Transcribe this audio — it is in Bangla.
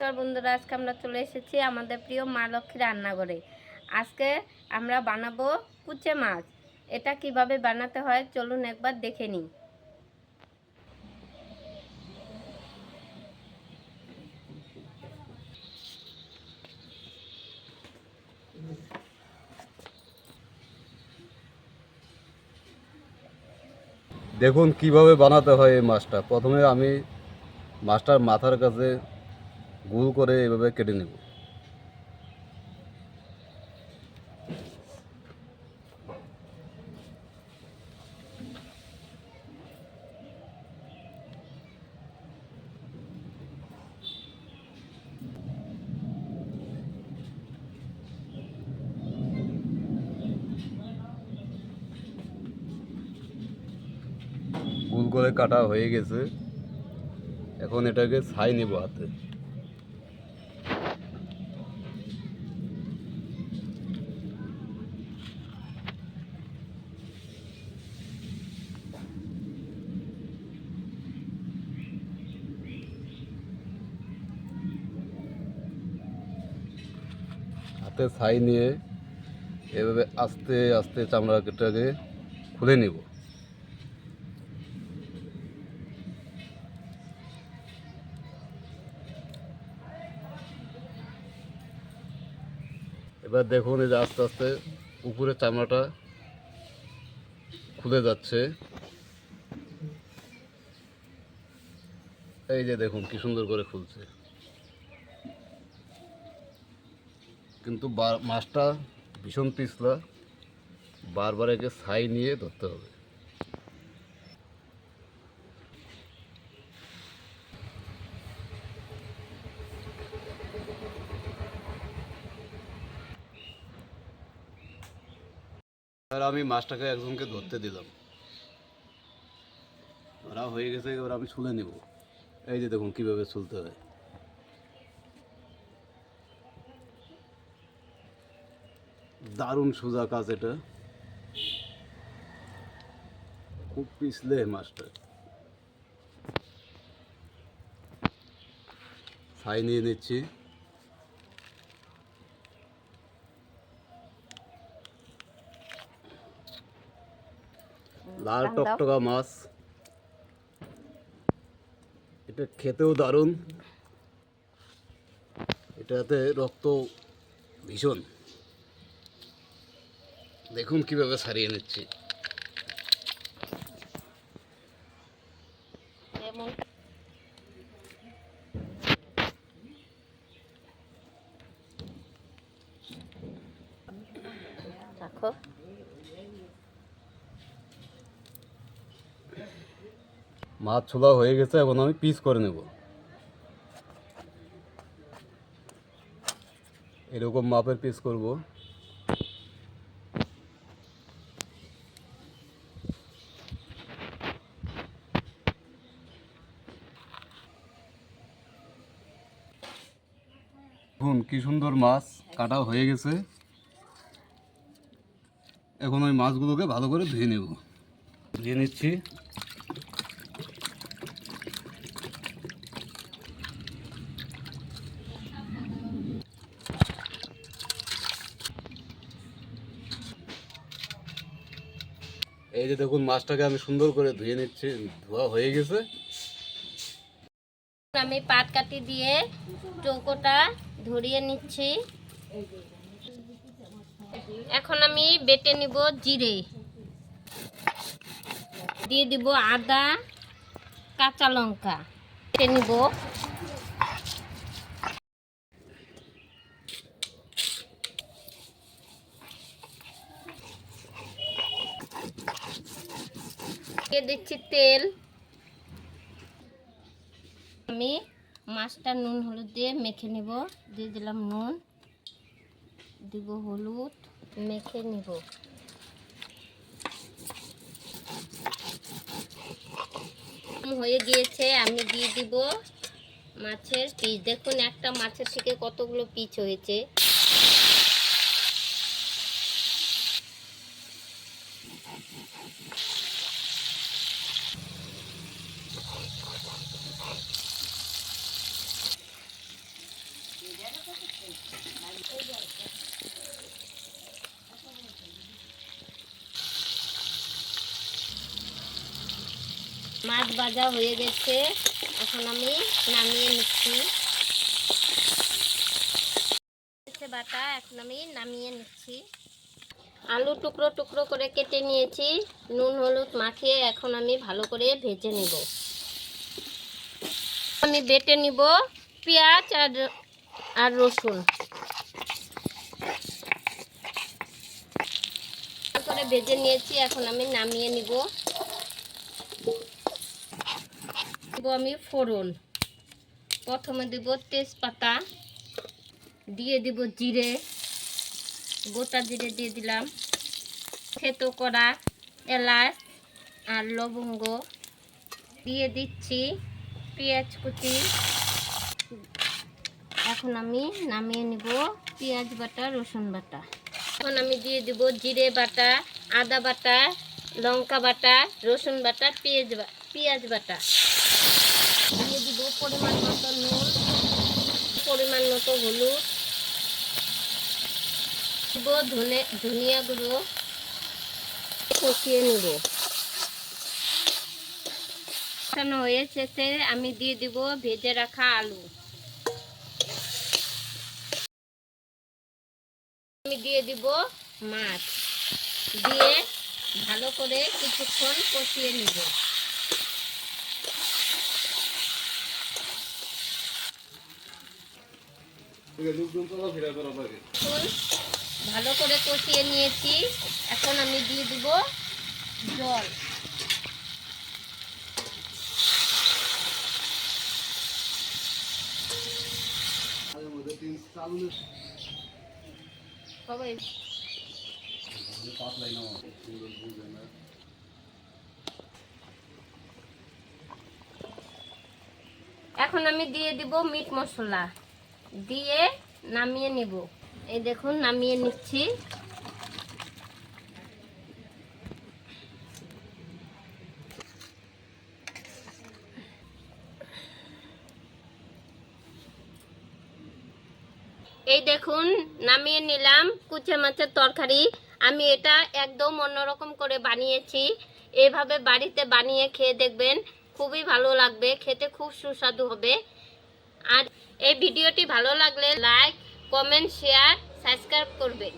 নমস্কার বন্ধুরা, আজকে আমরা চলে এসেছি আমাদের প্রিয় মা লক্ষ্মী রান্নাঘরে। আজকে আমরা বানাবো কুচে মাছ। এটা কিভাবে বানাতে হয় চলুন একবার দেখে নিই। দেখুন কিভাবে বানাতে হয় এই মাছটা। প্রথমে আমি মাছটার মাথার কাছে গোল করে এভাবে কেটে নেব। গোল করে কাটা হয়ে গেছে, এখন এটাকে ছাই নেব হাতে। হাতে ছাই নিয়ে এভাবে আস্তে আস্তে চামড়াটাকে খুলে নেব। এবার দেখুন এই যে আস্তে আস্তে উপরের চামড়াটা খুলে যাচ্ছে। এই যে দেখুন কি সুন্দর করে খুলছে, কিন্তু মাছটা ভীষণ পিছলা, বারবার একে ছাই নিয়ে ধরতে হবে। আর আমি মাছটাকে একজনকে ধরতে দিলাম, ধরা হয়ে গেছে। এবার আমি ছুলে নেব। এই যে দেখুন কিভাবে ছুলতে হয়। দারুণ সোজা কাজ, এটা খুব পিছলে মাছটা। ছাই নিয়ে নিচ্ছি। লাল টকটকা মাছ, এটা খেতেও দারুণ। এটাতে রক্ত ভীষণ। দেখুন কিভাবে ছাড়িয়ে নিচ্ছি। দেখো মাছ ছোলা হয়ে গেছে, এখন আমি পিস করে নেব। এরকম মাপের পিস করব। দেখুন কি সুন্দর মাছ কাটা হয়ে গেছে। এখন ওই মাছগুলোকে ভালো করে ধুয়ে নেব। ধুয়ে নিচ্ছি। এই যে দেখুন মাছটাকে আমি সুন্দর করে ধুয়ে নিচ্ছি, ধোয়া হয়ে গেছে। আমি পাট কাটি দিয়ে চৌকোটা ধরিয়ে নিচ্ছি। এখন আমি বেটে নিব জিরে, দিয়ে দিব আদা, কাঁচা লঙ্কা বেটে নিব। দিয়ে দিচ্ছি তেল। আমি মাছটা নুন হলুদ দিয়ে মেখে নিব। দিয়ে দিলাম নুন, দিব হলুদ, মেখে নিব। হয়ে গিয়েছে, আমি দিয়ে দিব মাছের পিস। দেখুন একটা মাছের থেকে কতগুলো পিস হয়েছে। মাছ ভাজা হয়ে গেছে, এখন আমি নামিয়ে নিচ্ছি। বাটা এখন আমি নামিয়ে নিচ্ছি। আলু টুকরো টুকরো করে কেটে নিয়েছি, নুন হলুদ মাখিয়ে এখন আমি ভালো করে ভেজে নেব। আমি বেটে নিব পেঁয়াজ আর রসুন করে ভেজে নিয়েছি, এখন আমি নামিয়ে নিব। আমি ফোড়ন প্রথমে দিব তেজপাতা, দিয়ে দিব জিরে, গোটা জিরে দিয়ে দিলাম, থেতো করা এলাচ আর লবঙ্গ দিয়ে দিচ্ছি, পেঁয়াজ কুচি। এখন আমি নামিয়ে নিব পেঁয়াজ বাটা রসুন বাটা। এখন আমি দিয়ে দিব জিরে বাটা, আদা বাটা, লঙ্কা বাটা, রসুন বাটা, পেঁয়াজ বাটা। দিয়ে দিব পরিমাণ মতো নুন, পরিমাণ মতো হলুদ, দিব ধনিয়া গুঁড়ো, কষিয়ে নেব। হয়েছে, আমি দিয়ে দিব ভেজে রাখা আলু। আমি দিয়ে দিব মাছ, দিয়ে ভালো করে কিছুক্ষণ কষিয়ে নেব। ভালো করে কষিয়ে নিয়েছি, এখন আমি দিয়ে দিব জল। এখন আমি দিয়ে দিব মিট মশলা, দিয়ে নামিয়ে নিব। এই দেখুন নামিয়ে নিচ্ছি। এই দেখুন নামিয়ে নিলাম কুচে মাছের তরকারি। আমি এটা একদম অন্যরকম করে বানিয়েছি, এভাবে বাড়িতে বানিয়ে খেয়ে দেখবেন, খুবই ভালো লাগবে, খেতে খুব সুস্বাদু হবে। আর এই ভিডিওটি ভালো লাগলে লাইক, কমেন্ট, শেয়ার, সাবস্ক্রাইব করবেন।